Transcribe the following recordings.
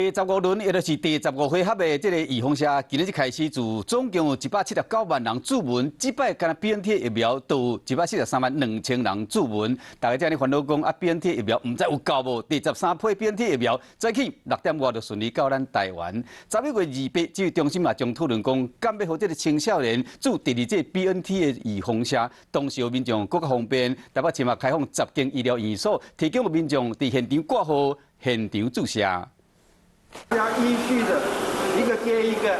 第15轮，也就是第15回合的这个预防射，今日就开始做，总共有179万人注文。这摆干 BNT 疫苗都有143万2000人注文。大家在咧烦恼讲啊，BNT 疫苗唔知有够无？第13批 BNT 疫苗早起6点外就顺利到咱台湾。11月28，指挥中心嘛将讨论讲，敢要互这个青少年注第二剂 BNT 的预防射，同时有民众更加方便。台北市嘛开放10间医疗院所，提供民众伫现场挂号、现场注射。 要依序的一个接一个。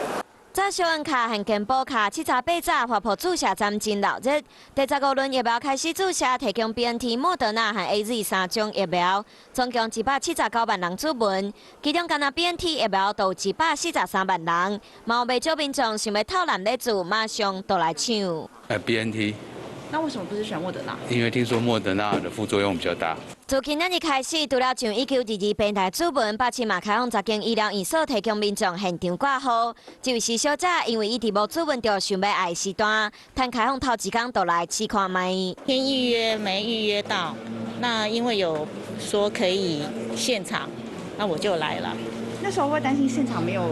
早小安卡和健保卡7-8早发布注射站真热热。第15轮疫苗开始注射，提供 BNT、莫德纳和 AZ 3种疫苗，总共179万人注文，其中干那 BNT 疫苗都143万人。毛未少民众想要偷懒咧做，马上都来抢。BNT。 那为什么不是选莫德纳？因为听说莫德纳的副作用比较大。从今日开始，除了像1922平台注文，北市嘛开放10间医疗院所提供民众现场挂号。这位施小姐因为一直无注文，就想要挨时段，趁开放头一天就来试看卖。先预约没预约到，那因为有说可以现场，那我就来了。 那时候会担心现场没有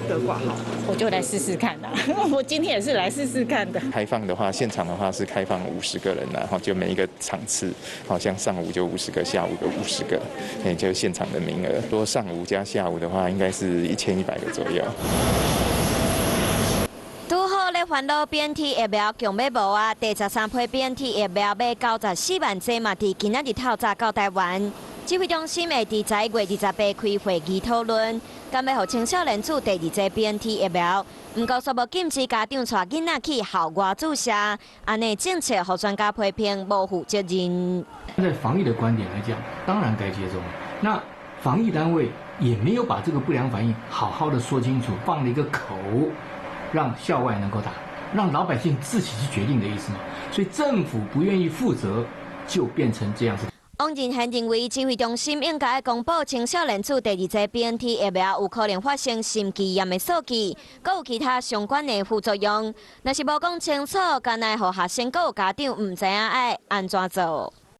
得挂号，我就来试试看的。我今天也是来试试看的。开放的话，现场的话是开放50个人，然后就每一个场次，好像上午就50个，下午就50个，也就是现场的名额。多上午加下午的话，应该是1100个左右。 拄好咧烦恼 BNT 疫苗强要无啊！第13批 BNT 疫苗要94万剂嘛，伫今仔日透早到台湾。指挥中心会伫11月28开会议讨论，敢要互青少年注第二剂 BNT 疫苗。不过，却无禁止家长带囡仔去校外注射，安尼政策互专家批评无负责任。在防疫的观点来讲，当然该接种。那防疫单位也没有把这个不良反应好好的说清楚，放了一个口。 让校外能够打，让老百姓自己去决定的意思嘛。所以政府不愿意负责，就变成这样子。王仁贤认为，指挥中心应该公布青少年注第二剂 BNT 疫苗有可能发生心肌炎的数据，佮有其他相关的副作用。若是无讲清楚，干奈互学生佮有家长唔知影爱安怎做。